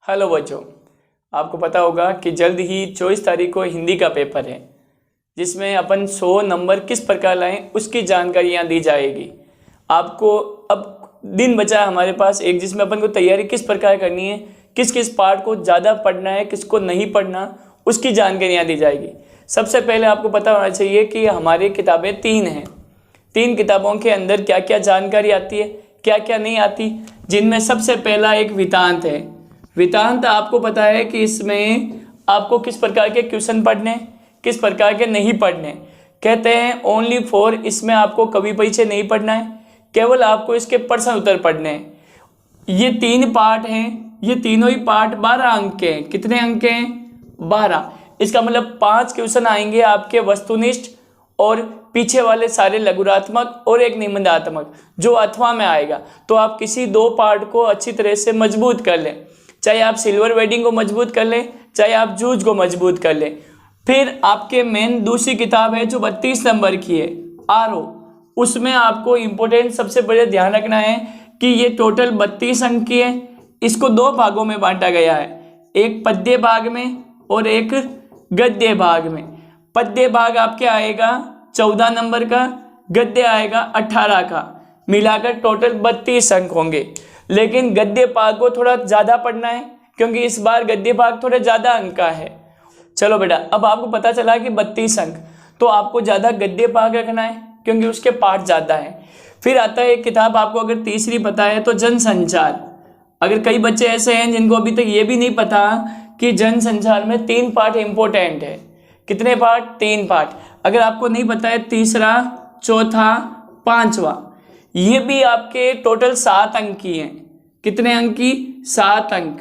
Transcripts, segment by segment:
Hello बच्चों, आपको पता होगा कि जल्द ही 24 तारीख को हिंदी का पेपर है, जिसमें अपन 100 नंबर किस प्रकार लाएं उसकी जानकारियाँ दी जाएगी। आपको अब दिन बचा है हमारे पास एक, जिसमें अपन को तैयारी किस प्रकार करनी है, किस किस पार्ट को ज़्यादा पढ़ना है, किसको नहीं पढ़ना, उसकी जानकारियाँ दी जाएगी। सबसे पहले आपको पता होना चाहिए कि हमारी किताबें 3 हैं। 3 किताबों के अंदर क्या क्या जानकारी आती है, क्या क्या नहीं आती, जिनमें सबसे पहला एक वितांत है। वितांत आपको पता है कि इसमें आपको किस प्रकार के क्वेश्चन पढ़ने, किस प्रकार के नहीं पढ़ने। कहते हैं ओनली फॉर, इसमें आपको कवि परिचय नहीं पढ़ना है, केवल आपको इसके प्रश्न उत्तर पढ़ने हैं। ये 3 पार्ट हैं, ये तीनों ही पार्ट 12 अंक के हैं। कितने अंक के हैं? 12। इसका मतलब 5 क्वेश्चन आएंगे आपके वस्तुनिष्ठ और पीछे वाले सारे लघुरात्मक और एक निबंधात्मक जो अथवा में आएगा। तो आप किसी 2 पार्ट को अच्छी तरह से मजबूत कर लें, चाहे आप सिल्वर वेडिंग को मजबूत कर लें, चाहे आप जूझ को मजबूत कर लें। फिर आपके मेन दूसरी किताब है जो 32 नंबर की है, आरओ। उसमें आपको इम्पोर्टेंट सबसे बड़े ध्यान रखना है कि ये टोटल 32 अंक की है। इसको 2 भागों में बांटा गया है, एक पद्य भाग में और एक गद्य भाग में। पद्य भाग आपके आएगा 14 नंबर का, गद्य आएगा 18 का, मिलाकर टोटल 32 अंक होंगे। लेकिन गद्य भाग को थोड़ा ज़्यादा पढ़ना है क्योंकि इस बार गद्य भाग थोड़ा ज़्यादा अंक का है। चलो बेटा, अब आपको पता चला कि 32 अंक, तो आपको ज़्यादा गद्य भाग रखना है क्योंकि उसके पार्ट ज़्यादा हैं। फिर आता है एक किताब, आपको अगर तीसरी पता है तो जनसंचार। अगर कई बच्चे ऐसे हैं जिनको अभी तक ये भी नहीं पता कि जनसंचार में 3 पार्ट इंपॉर्टेंट है। कितने पार्ट? 3 पार्ट। अगर आपको नहीं पता है तीसरा, चौथा, 5वां, ये भी आपके टोटल 7 अंक की हैं। कितने अंक की? 7 अंक।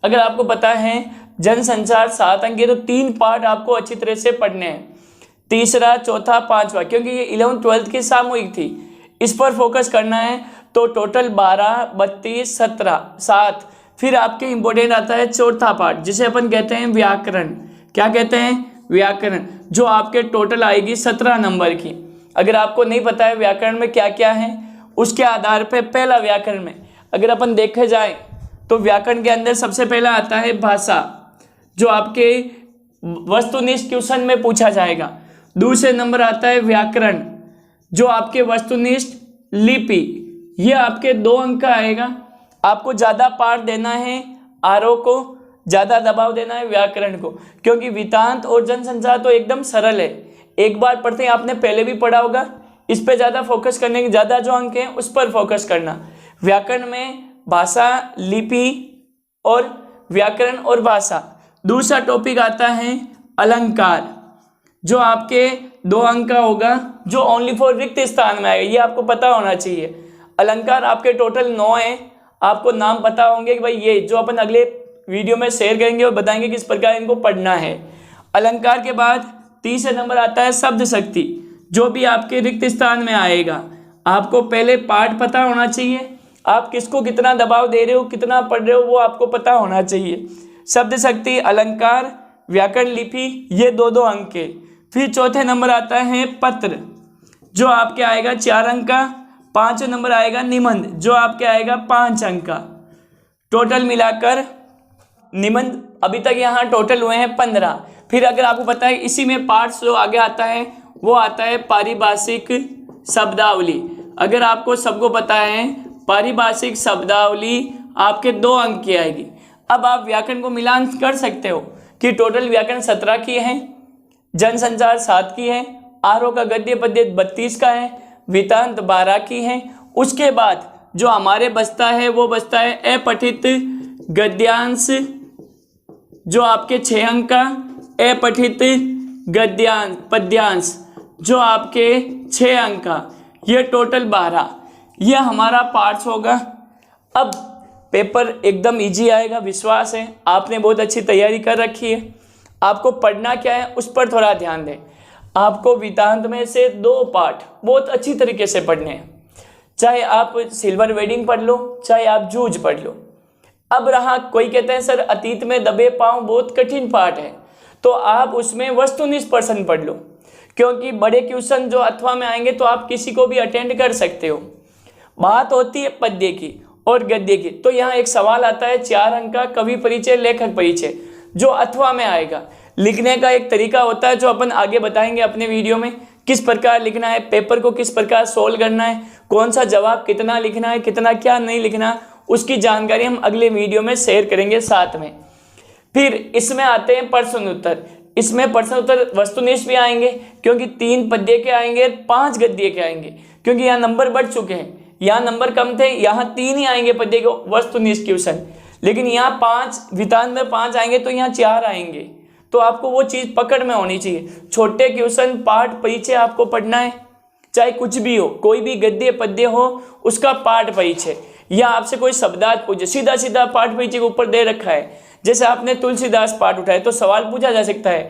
अगर आपको पता है जनसंचार 7 अंक है तो 3 पार्ट आपको अच्छी तरह से पढ़ने हैं, तीसरा, चौथा, 5वां, क्योंकि ये 11th 12th की सामूहिक थी, इस पर फोकस करना है। तो टोटल 12, 32, 17, 7। फिर आपके इंपॉर्टेंट आता है चौथा पार्ट, जिसे अपन कहते हैं व्याकरण। क्या कहते हैं? व्याकरण, जो आपके टोटल आएगी 17 नंबर की। अगर आपको नहीं पता है व्याकरण में क्या क्या है, उसके आधार पर पहला व्याकरण में अगर अपन देखे जाए तो व्याकरण के अंदर सबसे पहला आता है भाषा, जो आपके वस्तुनिष्ठ क्वेश्चन में पूछा जाएगा। दूसरे नंबर आता है व्याकरण, जो आपके वस्तुनिष्ठ लिपि, ये आपके 2 अंक का आएगा। आपको ज़्यादा पार्ट देना है आरओ को, ज़्यादा दबाव देना है व्याकरण को, क्योंकि वितांत और जनसंचार तो एकदम सरल है, एक बार पढ़ते हैं, आपने पहले भी पढ़ा होगा। इस पे ज़्यादा फोकस करने के, ज़्यादा जो अंक हैं उस पर फोकस करना। व्याकरण में भाषा, लिपि और व्याकरण और भाषा। दूसरा टॉपिक आता है अलंकार, जो आपके 2 अंक का होगा, जो ओनली फॉर रिक्त स्थान में आएगा। ये आपको पता होना चाहिए। अलंकार आपके टोटल 9 हैं। आपको नाम पता होंगे कि भाई ये जो अपन अगले वीडियो में शेयर करेंगे और बताएंगे किस प्रकार इनको पढ़ना है। अलंकार के बाद तीसरे नंबर आता है शब्द शक्ति, जो भी आपके रिक्त स्थान में आएगा। आपको पहले पार्ट पता होना चाहिए, आप किसको कितना दबाव दे रहे हो, कितना पढ़ रहे हो, वो आपको पता होना चाहिए। शब्द शक्ति, अलंकार, व्याकरण, लिपि, ये 2-2 अंक के। फिर चौथे नंबर आता है पत्र, जो आपके आएगा 4 अंक का। 5वें नंबर आएगा निबंध, जो आपके आएगा 5 अंक का। टोटल मिलाकर निबंध अभी तक यहाँ टोटल हुए हैं 15। फिर अगर आपको पता है इसी में पार्ट्स जो आगे आता है वो आता है पारिभाषिक शब्दावली। अगर आपको सबको पता है पारिभाषिक शब्दावली आपके 2 अंक की आएगी। अब आप व्याकरण को मिलान कर सकते हो कि टोटल व्याकरण 17 की है, जनसंचार 7 की है, आरओ का गद्य पद्य 32 का है, वितांत 12 की है। उसके बाद जो हमारे बचता है वो बचता है अपठित गद्यांश, जो आपके 6 अंक का, अपठित गद्यांश पद्यांश, जो आपके 6 अंक का, ये टोटल 12। यह हमारा पार्ट्स होगा। अब पेपर एकदम इजी आएगा, विश्वास है। आपने बहुत अच्छी तैयारी कर रखी है। आपको पढ़ना क्या है उस पर थोड़ा ध्यान दें। आपको वितांत में से 2 पार्ट बहुत अच्छी तरीके से पढ़ने हैं, चाहे आप सिल्वर वेडिंग पढ़ लो, चाहे आप जूझ पढ़ लो। अब रहा, कोई कहते हैं सर अतीत में दबे पाँव बहुत कठिन पार्ट है, तो आप उसमें वस्तुनिष्ठ प्रश्न पढ़ लो, क्योंकि बड़े क्वेश्चन जो अथवा में आएंगे तो आप किसी को भी अटेंड कर सकते हो। बात होती है पद्य की और गद्य की। तो यहाँ एक सवाल आता है 4 अंक का कवि परिचय लेखक परिचय, जो अथवा में आएगा। लिखने का एक तरीका होता है जो अपन आगे बताएंगे अपने वीडियो में, किस प्रकार लिखना है, पेपर को किस प्रकार सोल्व करना है, कौन सा जवाब कितना लिखना है, कितना क्या नहीं लिखना, उसकी जानकारी हम अगले वीडियो में शेयर करेंगे साथ में। फिर इसमें आते हैं प्रश्न उत्तर। इसमें प्रश्न उत्तर वस्तुनिष्ठ भी आएंगे क्योंकि 3 पद्य के आएंगे, 5 गद्य के आएंगे, क्योंकि यहाँ नंबर बढ़ चुके हैं। यहाँ नंबर कम थे, यहाँ 3 ही आएंगे पद्य के वस्तुनिष्ठ क्वेश्चन, लेकिन यहाँ 5 वितान में 5 आएंगे तो यहाँ 4 आएंगे। तो आपको वो चीज़ पकड़ में होनी चाहिए। छोटे क्वेश्चन पाठ परिचय आपको पढ़ना है, चाहे कुछ भी हो, कोई भी गद्य पद्य हो उसका पाठ परिचय, या आपसे कोई शब्दार्थ पूछे, सीधा सीधा पाठ परिचय के ऊपर दे रखा है। जैसे आपने तुलसीदास पाठ उठाए तो सवाल पूछा जा सकता है,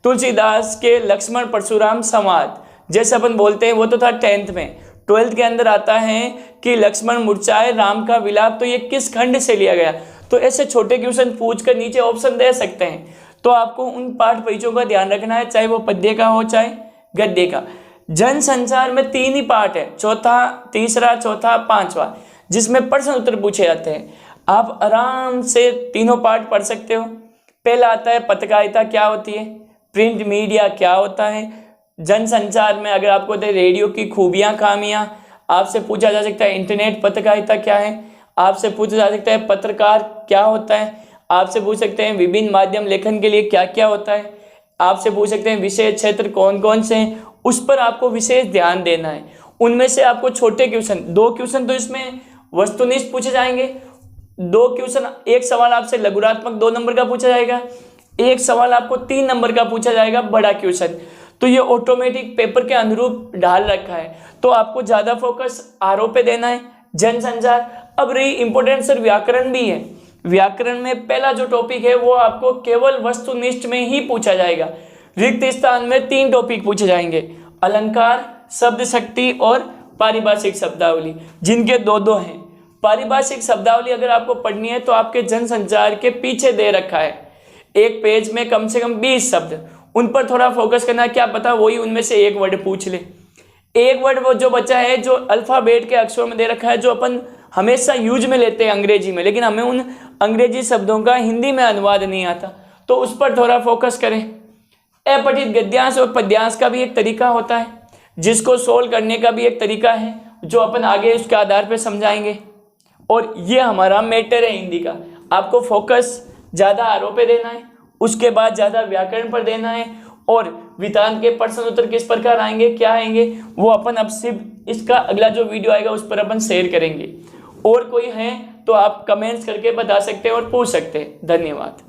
तुलसीदास के लक्ष्मण परशुराम संवाद, जैसे अपन बोलते हैं, वो तो था 10th में। 12th के अंदर आता है कि लक्ष्मण मूर्छाए राम का विलाप, तो ये किस खंड से लिया गया। तो ऐसे छोटे क्वेश्चन पूछ कर नीचे ऑप्शन दे सकते हैं। तो आपको उन पाठ परिचयों का ध्यान रखना है, चाहे वो पद्य का हो चाहे गद्य का। जन संचार में 3 ही पाठ है, चौथा, तीसरा, चौथा, 5वां, जिसमें प्रश्न उत्तर पूछे जाते हैं। आप आराम से तीनों पाठ पढ़ सकते हो। पहला आता है पत्रकारिता क्या होती है, प्रिंट मीडिया क्या होता है, जनसंचार में अगर आपको रेडियो की खूबियां खामियां, आपसे पूछा जा सकता है इंटरनेट पत्रकारिता क्या है, आपसे पूछा जा सकता है पत्रकार क्या होता है, आपसे पूछ सकते हैं विभिन्न माध्यम लेखन के लिए क्या क्या होता है, आपसे पूछ सकते हैं विषय क्षेत्र कौन कौन से हैं, उस पर आपको विशेष ध्यान देना है। उनमें से आपको छोटे क्वेश्चन 2 क्वेश्चन तो इसमें वस्तुनिष्ठ पूछे जाएंगे, 2 क्वेश्चन, एक सवाल आपसे लघुरात्मक 2 नंबर का पूछा जाएगा, एक सवाल आपको 3 नंबर का पूछा जाएगा बड़ा क्वेश्चन। तो ये ऑटोमेटिक पेपर के अनुरूप ढाल रखा है। तो आपको ज़्यादा फोकस आरोप पे देना है, जनसंचार। अब रही इंपॉर्टेंट सर व्याकरण भी है। व्याकरण में पहला जो टॉपिक है वो आपको केवल वस्तुनिष्ठ में ही पूछा जाएगा। रिक्त स्थान में 3 टॉपिक पूछे जाएंगे, अलंकार, शब्द शक्ति और पारिभाषिक शब्दावली, जिनके 2-2 हैं। पारिभाषिक शब्दावली अगर आपको पढ़नी है तो आपके जनसंचार के पीछे दे रखा है, एक पेज में कम से कम 20 शब्द, उन पर थोड़ा फोकस करना है। क्या पता वही उनमें से एक वर्ड पूछ ले। एक वर्ड वो जो बचा है जो अल्फाबेट के अक्षरों में दे रखा है, जो अपन हमेशा यूज में लेते हैं अंग्रेजी में, लेकिन हमें उन अंग्रेजी शब्दों का हिंदी में अनुवाद नहीं आता, तो उस पर थोड़ा फोकस करें। अपठित गद्यांश और पद्यांश का भी एक तरीका होता है, जिसको सोल्व करने का भी एक तरीका है, जो अपन आगे उसके आधार पर समझाएंगे। और ये हमारा मैटर है हिंदी का। आपको फोकस ज़्यादा आरोप पे देना है, उसके बाद ज़्यादा व्याकरण पर देना है, और वितान के प्रश्न उत्तर किस प्रकार आएंगे, क्या आएंगे, वो अपन अब सिर्फ इसका अगला जो वीडियो आएगा उस पर अपन शेयर करेंगे। और कोई है तो आप कमेंट्स करके बता सकते हैं और पूछ सकते हैं। धन्यवाद।